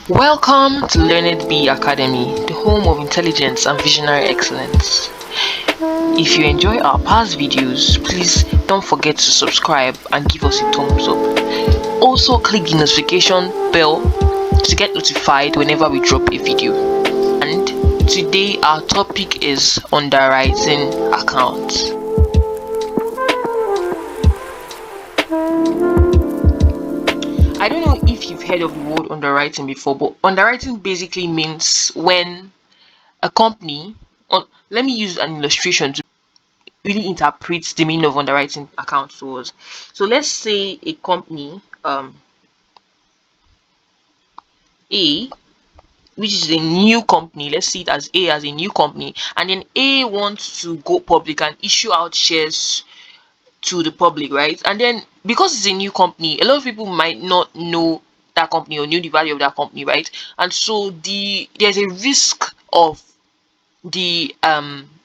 Welcome to Learned Bee Academy, the home of intelligence and visionary excellence. If you enjoy our past videos, please don't forget to subscribe and give us a thumbs up. Also click the notification bell to get notified whenever we drop a video. And today our topic is underwriting accounts. I don't know if you've heard of the word underwriting before, but underwriting basically means when a company, let me use an illustration to really interpret the meaning of underwriting accounts to us. So let's say a company A, which is a new company, let's see it as A as a new company, and then A wants to go public and issue out shares to the public, right? And then because it's a new company, a lot of people might not know that company or know the value of that company, right? And so there's a risk of the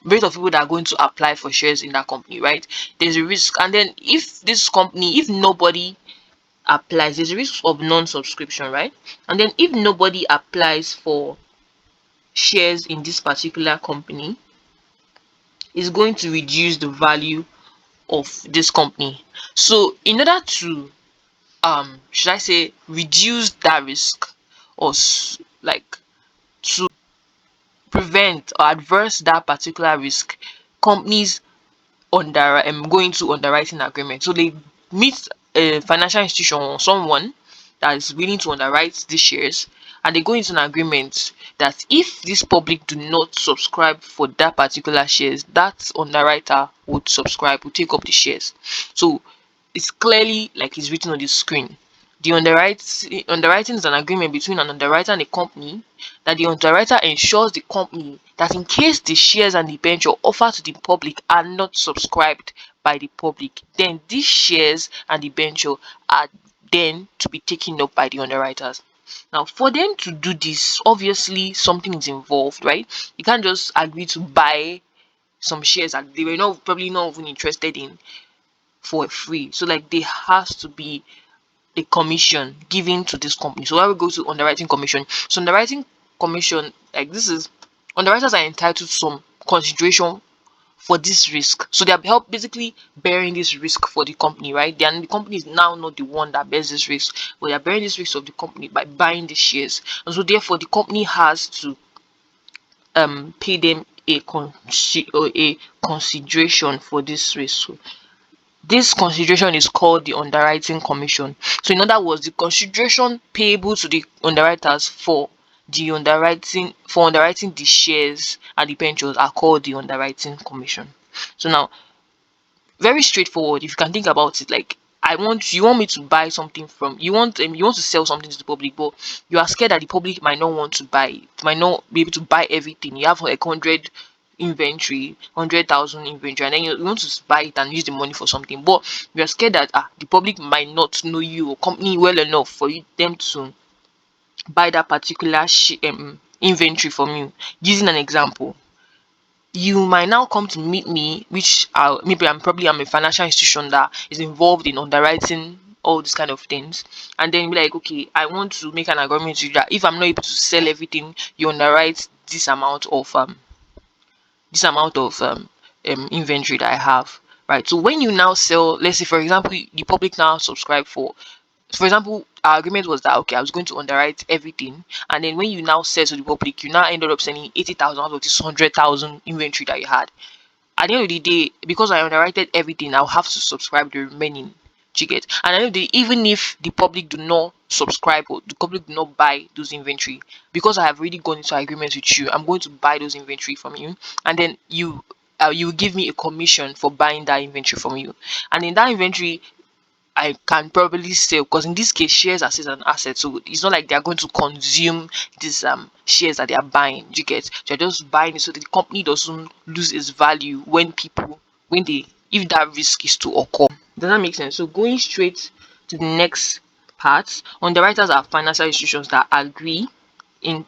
rate of people that are going to apply for shares in that company, right? There's a risk. And then if nobody applies, there's a risk of non-subscription, right? And then if nobody applies for shares in this particular company, it's going to reduce the value of this company. So in order to should I say reduce that risk, or like to prevent or adverse that particular risk, companies going to underwriting agreement. So they meet a financial institution or someone that is willing to underwrite these shares, and they go into an agreement that if this public do not subscribe for that particular shares, that underwriter would take up the shares. So it's clearly like it's written on the screen. The underwriting is an agreement between an underwriter and a company, that the underwriter ensures the company that in case the shares and the venture offered to the public are not subscribed by the public, then these shares and the venture are then to be taken up by the underwriters. Now, for them to do this, obviously something is involved, right? You can't just agree to buy some shares that they were probably not even interested in for free. So like there has to be a commission given to this company. So why we go to underwriting commission. So underwriting commission, like this is underwriters are entitled to some consideration for this risk. So they are basically bearing this risk for the company, right? Then the company is now not the one that bears this risk, but they are bearing this risk of the company by buying the shares. And so therefore the company has to pay them a consideration for this risk. So this consideration is called the underwriting commission. So in other words, the consideration payable to the underwriters for underwriting the shares and the ventures are called the underwriting commission. So now, very straightforward. If you can think about it, like you want me to buy something from you want to sell something to the public, but you are scared that the public might not want to buy it, might not be able to buy everything. You have like 100,000 inventory, and then you want to buy it and use the money for something, but you are scared that the public might not know you or company well enough for them to buy that particular inventory from you. Using an example, you might now come to meet me, which maybe I'm a financial institution that is involved in underwriting all these kind of things, and then be like, okay, I want to make an agreement with you that if I'm not able to sell everything, you underwrite this amount of inventory that I have, right? So when you now sell, let's say for example, the public now subscribe for example, our agreement was that okay, I was going to underwrite everything, and then when you now sell to the public, you now ended up selling 80,000 out of this 100,000 inventory that you had. At the end of the day, because I underwritten everything, I'll have to subscribe the remaining. Do you get? And at the end of the day, even if the public do not subscribe or the public do not buy those inventory, because I have already gone into agreement with you, I'm going to buy those inventory from you, and then you give me a commission for buying that inventory from you, and in that inventory I can probably sell, because in this case shares are still an asset, so it's not like they are going to consume these shares that they are buying. You get? They're just buying it so that the company doesn't lose its value when they if that risk is to occur. Does that make sense? So going straight to the next part, underwriters are financial institutions that agree in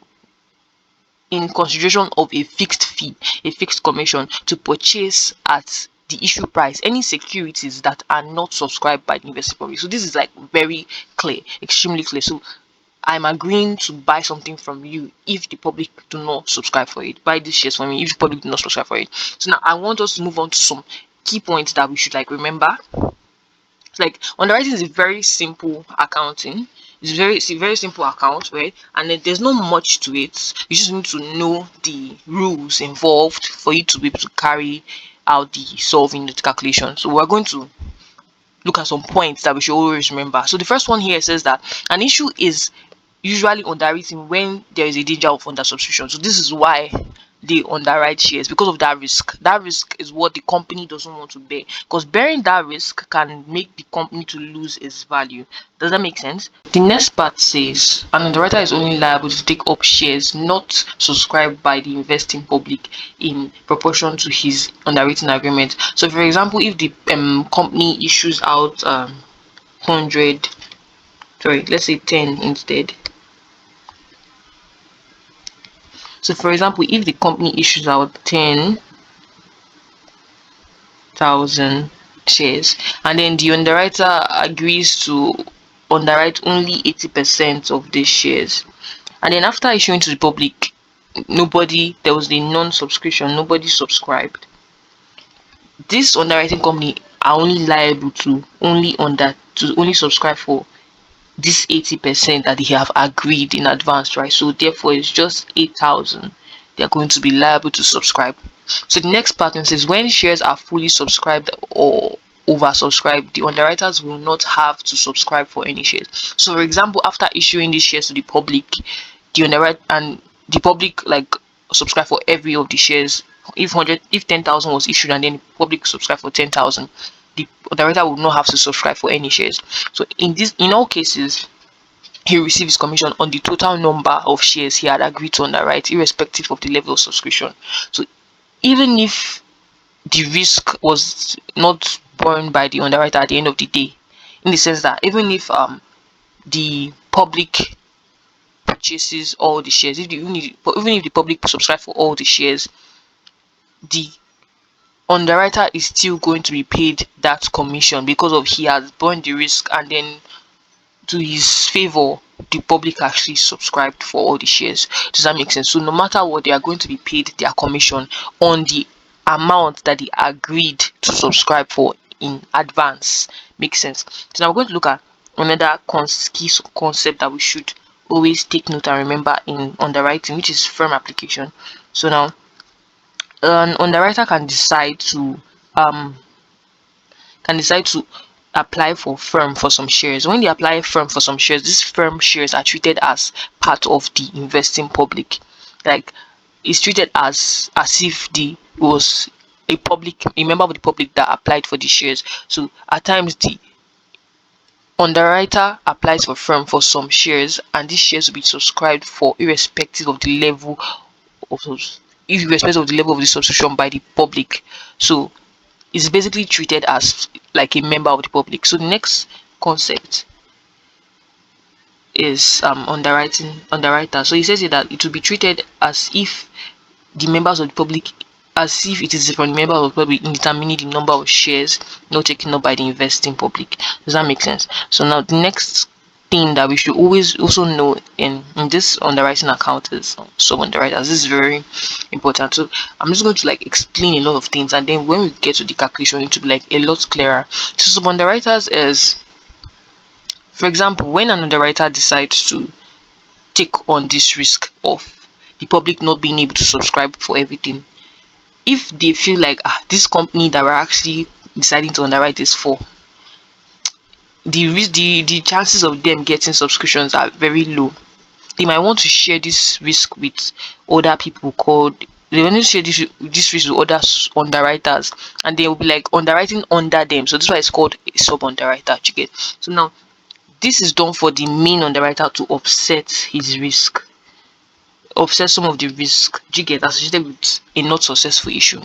consideration of a fixed fee, a fixed commission, to purchase at the issue price any securities that are not subscribed by the investing public. So this is like very clear, extremely clear. So I'm agreeing to buy something from you if the public do not subscribe for it. Buy these shares for me if the public do not subscribe for it. So now I want us to move on to some key points that we should like remember. Like underwriting is a very simple accounting. It's a very simple account, right? And then there's not much to it. You just need to know the rules involved for you to be able to carry out the solving the calculation. So we're going to look at some points that we should always remember. So the first one here says that an issue is usually underwritten when there is a danger of undersubscription. So this is why they underwrite shares, because of that risk. That risk is what the company doesn't want to bear, because bearing that risk can make the company to lose its value. Does that make sense? The next part says an underwriter is only liable to take up shares not subscribed by the investing public in proportion to his underwriting agreement. So for example, if the company issues out 100, sorry, let's say 10 instead. So for example, if the company issues out 10,000 shares and then the underwriter agrees to underwrite only 80% of the shares, and then after issuing to the public, there was a non-subscription, nobody subscribed. This underwriting company are only liable to only subscribe for this 80% that they have agreed in advance, right? So therefore it's just 8,000 they're going to be liable to subscribe. So the next pattern says when shares are fully subscribed or oversubscribed, the underwriters will not have to subscribe for any shares. So for example, after issuing these shares to the public, the public like subscribe for every of the shares. If 10,000 was issued and then the public subscribe for 10,000, the underwriter would not have to subscribe for any shares. So in all cases, he receives his commission on the total number of shares he had agreed to underwrite, irrespective of the level of subscription. So even if the risk was not borne by the underwriter at the end of the day, in the sense that even if the public purchases all the shares, even if the public subscribe for all the shares, the underwriter is still going to be paid that commission because of he has borne the risk, and then to his favor the public actually subscribed for all the shares. Does that make sense? So no matter what, they are going to be paid their commission on the amount that they agreed to subscribe for in advance. Makes sense? So now we're going to look at another key concept that we should always take note and remember in underwriting, which is firm application. So now an underwriter can decide to apply for firm for some shares. When they apply firm for some shares, these firm shares are treated as part of the investing public. Like it's treated as if the was a member of the public that applied for the shares. So at times the underwriter applies for firm for some shares, and these shares will be subscribed for irrespective of the level of the subscription by the public. So is basically treated as like a member of the public. So the next concept is underwriter. So he says here that it will be treated as if the members of the public as if it is from the members of the public in determining the number of shares not taken up by the investing public. Does that make sense? So now the next thing that we should always also know in this underwriting account is sub-underwriters. This is very important. So I'm just going to like explain a lot of things, and then when we get to the calculation it will be like a lot clearer. So sub-underwriters is, for example, when an underwriter decides to take on this risk of the public not being able to subscribe for everything, if they feel like this company that we're actually deciding to underwrite this for, the chances of them getting subscriptions are very low, they might want to share this risk with other people called they want to share this risk with other underwriters, and they will be like underwriting under them. So that's why it's called a sub underwriter. You get? So now this is done for the main underwriter to offset some of the risk you get associated with a not successful issue.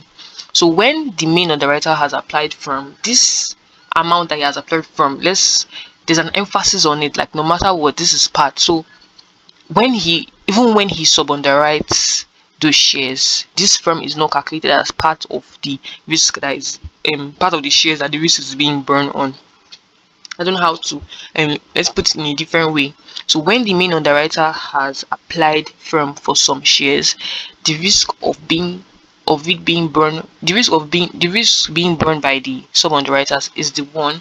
So when the main underwriter has applied from this amount that he has applied from, there's an emphasis on it, like no matter what, this is part. So even when he sub underwrites those shares, this firm is not calculated as part of the risk that is part of the shares that the risk is being burned on. I don't know how to let's put it in a different way. So when the main underwriter has applied firm for some shares, the risk of being of it being burned the risk being burned by the sub underwriters is the one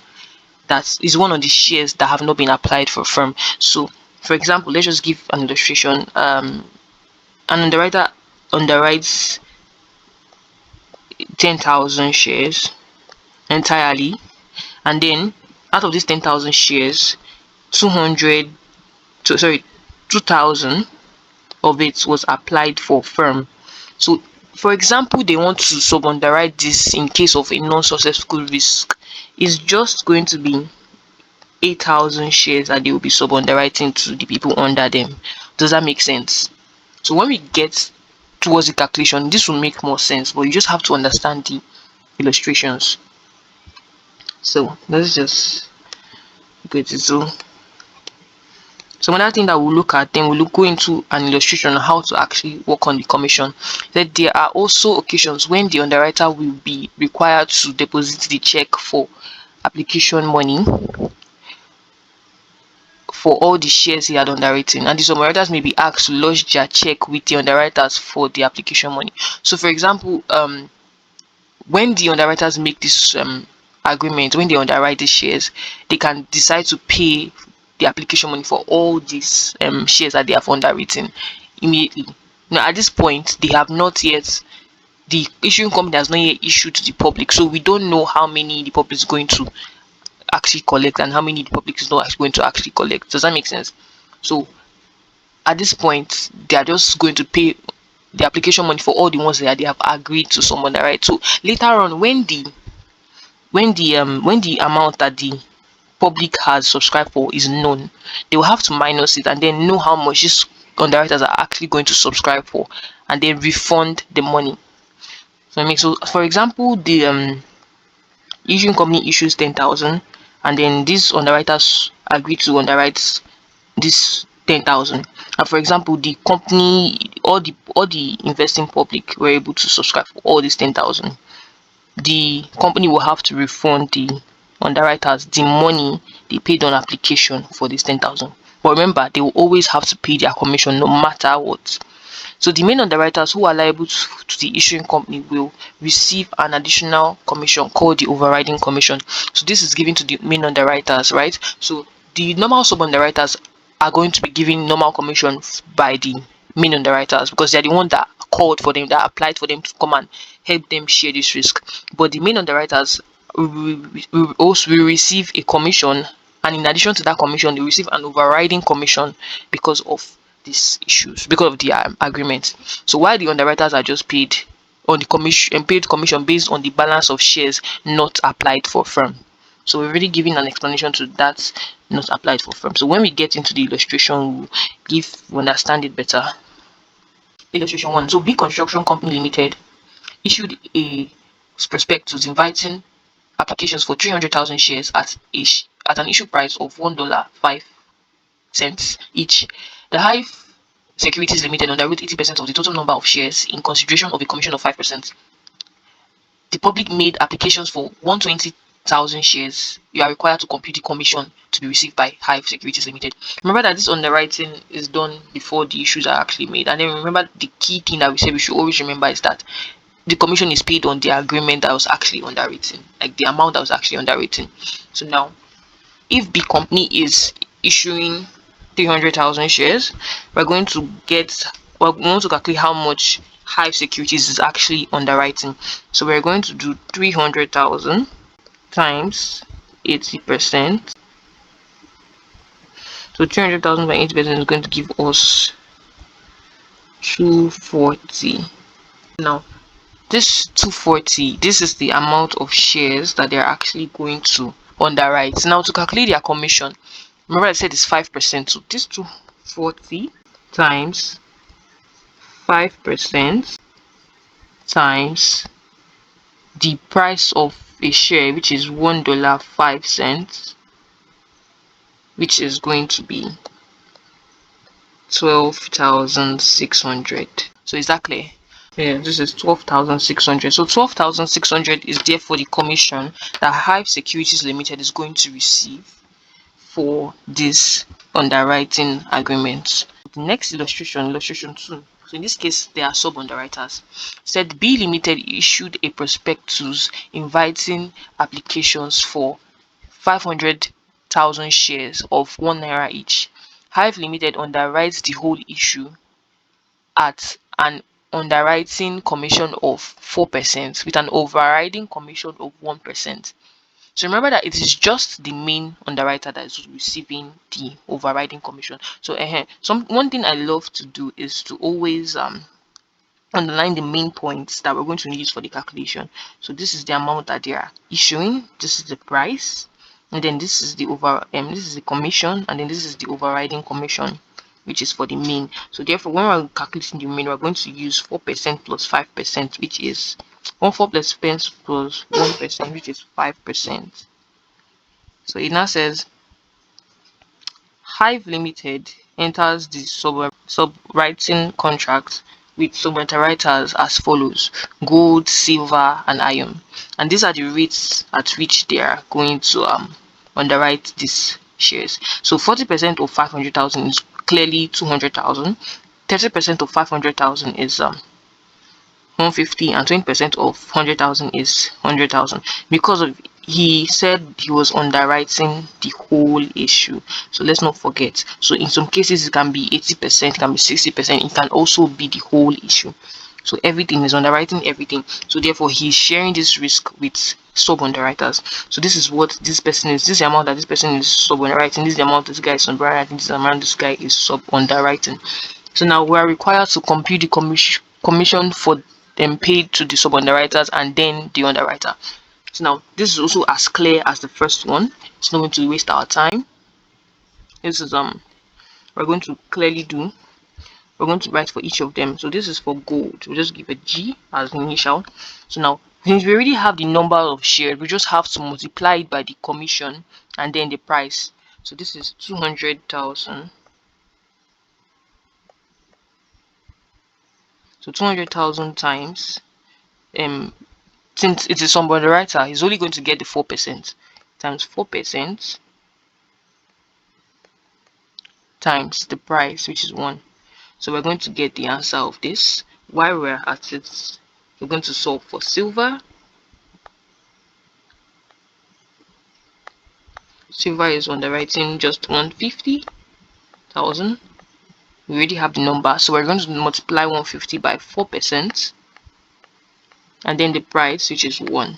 that is one of the shares that have not been applied for firm. So for example, let's just give an illustration. An underwriter underwrites 10,000 shares entirely, and then out of these 10,000 shares, 200 sorry 2,000 of it was applied for firm. So for example, they want to sub underwrite this in case of a non-successful risk. It's just going to be 8,000 shares that they will be sub underwriting to the people under them. Does that make sense? So when we get towards the calculation, this will make more sense, but you just have to understand the illustrations. So let's just get it. So another thing that we'll look at, then we'll go into an illustration on how to actually work on the commission. That there are also occasions when the underwriter will be required to deposit the check for application money for all the shares he had underwritten, and the underwriters may be asked to lodge their check with the underwriters for the application money. So for example, when the underwriters make this agreement, when they underwrite the shares, they can decide to pay the application money for all these shares that they have underwritten immediately. Now at this point, they have not yet the issuing company has not yet issued to the public, so we don't know how many the public is going to actually collect and how many the public is not going to actually collect. Does that make sense? So at this point, they are just going to pay the application money for all the ones that they have agreed to someone, right? So later on, when the amount that the public has subscribed for is known, they will have to minus it and then know how much these underwriters are actually going to subscribe for, and then refund the money. So for example, the issuing company issues 10,000, and then these underwriters agree to underwrite this 10,000. And for example, the company, all the investing public were able to subscribe for all these 10,000. The company will have to refund the underwriters the money they paid on application for this 10,000. But remember, they will always have to pay their commission no matter what. So the main underwriters who are liable to the issuing company will receive an additional commission called the overriding commission. So this is given to the main underwriters, right? So the normal sub underwriters are going to be given normal commission by the main underwriters because they're the one that called for them, that applied for them to come and help them share this risk. But the main underwriters will also receive a commission, and in addition to that commission, they receive an overriding commission because of these issues, because of the agreement. So while the underwriters are just paid on the commission and paid commission based on the balance of shares not applied for firm. So we're already giving an explanation to that not applied for firm. So when we get into the illustration, we'll understand it better. Illustration 1. So Big Construction Company Limited issued a prospectus inviting applications for 300,000 shares at an issue price of $1.05 each. The Hive Securities Limited underwrote 80% of the total number of shares in consideration of a commission of 5%. The public made applications for 120,000 shares. You are required to compute the commission to be received by Hive Securities Limited. Remember that this underwriting is done before the issues are actually made. And then remember, the key thing that we say we should always remember is that the commission is paid on the agreement that was actually underwritten, like the amount that was actually underwritten. So now, if the company is issuing 300,000 shares, we're going to calculate how much Hive Securities is actually underwriting. So we're going to do 300,000 times 80%. So 300,000 by 80% is going to give us 240. Now this 240, this is the amount of shares that they're actually going to underwrite. Now to calculate their commission, remember I said it's 5%. So this 240 times 5% times the price of a share, which is $1.05, which is going to be 12,600. So is that clear? Yeah, this is 12,600. So 12,600 is therefore the commission that Hive Securities Limited is going to receive for this underwriting agreement. The next illustration, illustration 2. So in this case, they are sub-underwriters. Said B Limited issued a prospectus inviting applications for 500,000 shares of 1 naira each. Hive Limited underwrites the whole issue at an underwriting commission of 4% with an overriding commission of 1%. So remember that it is just the main underwriter that is receiving the overriding commission. So one thing I love to do is to always underline the main points that we're going to use for the calculation. So this is the amount that they are issuing, this is the price, and then this is the this is the commission, and then this is the overriding commission, which is for the mean. So therefore, when we're calculating the mean, we're going to use 4% plus 5%, which is 4 plus pence plus 1%, which is 5%. So it now says Hive Limited enters the sub-writing contract with sub-underwriters as follows: gold, silver, and iron. And these are the rates at which they are going to underwrite these shares. So 40% of 500,000 is clearly 200,000. 30% of 500,000 is 150, and 20% of 100,000 is 100,000, because of he said he was underwriting the whole issue. So let's not forget. So in some cases it can be 80%, it can be 60%, it can also be the whole issue. So everything is underwriting everything. So therefore he's sharing this risk with sub underwriters. So this is what this person is. This is the amount that this person is sub underwriting. This is the amount this guy is underwriting. This is the amount this guy is sub underwriting. So now we are required to compute the commission for them paid to the sub underwriters and then the underwriter. So now this is also as clear as the first one. It's not going to waste our time. This is we're going to clearly do. We're going to write for each of them. So this is for gold. We'll just give a G as initial. So now since we already have the number of shares, we just have to multiply it by the commission and then the price. So this is 200,000. So 200,000 times since it is some underwriter, he's only going to get the 4% times 4% times the price, which is 1. So we're going to get the answer of this. While we're at it, we're going to solve for silver. Silver is underwriting just 150,000. We already have the number, so we're going to multiply 150 by 4% and then the price, which is 1.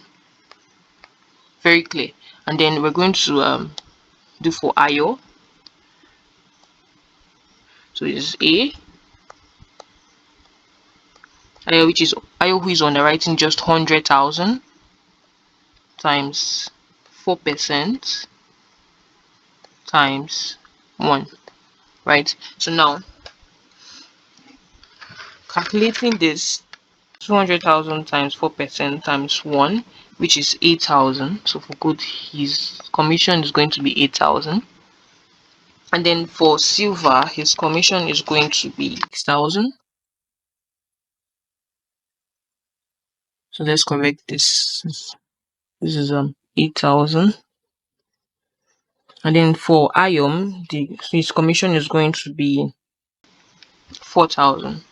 Very clear. And then we're going to do for Ayo. So this is Ayo, which is Ayo, who is underwriting just 100,000 times 4% times 1. Right? So now calculating this, 200,000 times 4% times 1, which is 8,000. So for gold, his commission is going to be 8,000. And then for silver, his commission is going to be 6,000. So let's correct this. This is 8,000. And then for iron, his commission is going to be 4,000.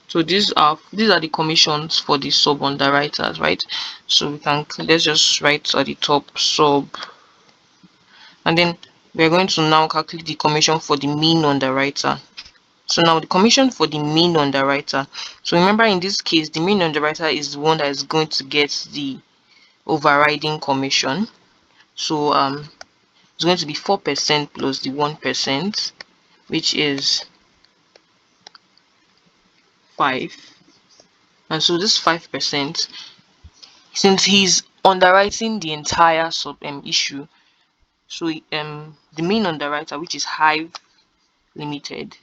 So these are the commissions for the sub underwriters, right? So let's just write at the top sub, and then we're going to now calculate the commission for the mean underwriter. So now the commission for the mean underwriter. So remember, in this case, the mean underwriter is the one that is going to get the overriding commission. So it's going to be 4% plus the 1%, which is 5. And so this 5%, since he's underwriting the entire sub issue, so the main underwriter, which is Hive Limited,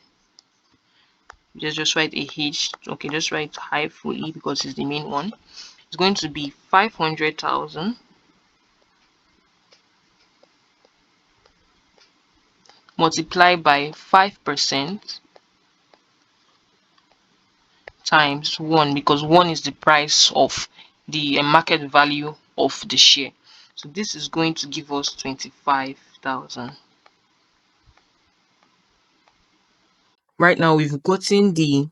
just write a H. Okay, just write Hive for E because it's the main one. It's going to be 500,000 multiplied by 5% times 1, because 1 is the price of the market value of the share. So this is going to give us 25,000. Right now we've gotten the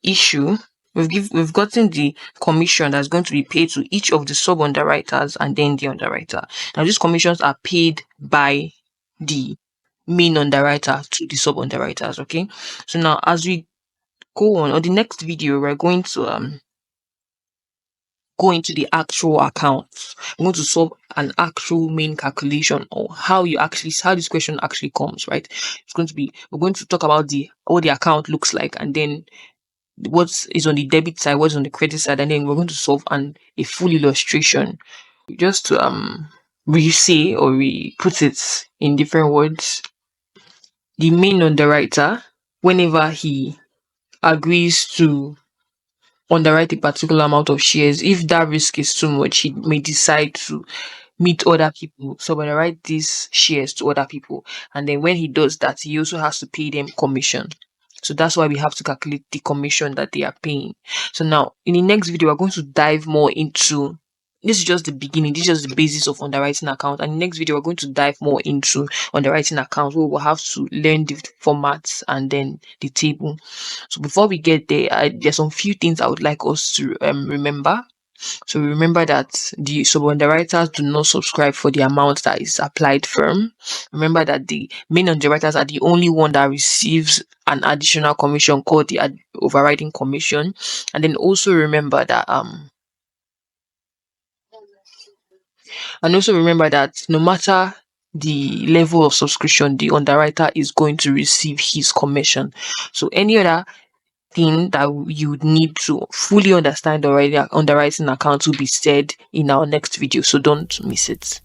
issue. We've gotten the commission that's going to be paid to each of the sub underwriters and then the underwriter. Now these commissions are paid by the main underwriter to the sub underwriters. Okay. So now as we go on the next video, we're going to go into the actual accounts. I'm going to solve an actual main calculation or how this question actually comes, right? We're going to talk about what the account looks like, and then what is on the debit side, what's on the credit side, and then we're going to solve a full illustration. Just to re-say or re-put it in different words, the main underwriter, whenever he agrees to underwrite a particular amount of shares, if that risk is too much, he may decide to meet other people, so underwrite these shares to other people. And then when he does that, he also has to pay them commission. So that's why we have to calculate the commission that they are paying. So now in the next video, we're going to dive more into this. Is just the beginning. This is just the basis of underwriting account. And in the next video, we're going to dive more into underwriting accounts. We will have to learn the formats and then the table. So before we get there, there's some few things I would like us to remember. So remember that the sub-underwriters do not subscribe for the amount that is applied firm. Remember that the main underwriters are the only one that receives an additional commission called the overriding commission. And then also remember that no matter the level of subscription, the underwriter is going to receive his commission. So any other thing that you would need to fully understand already underwriting account will be said in our next video, so don't miss it.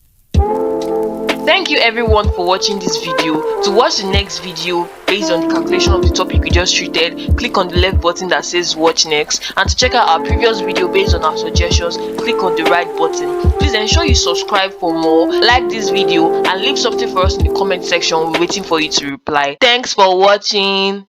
Thank you everyone for watching this video. To watch the next video based on the calculation of the topic we just treated, click on the left button that says watch next, and to check out our previous video based on our suggestions, click on the right button. Please ensure you subscribe for more, like this video, and leave something for us in the comment section. We're waiting for you to reply. Thanks for watching.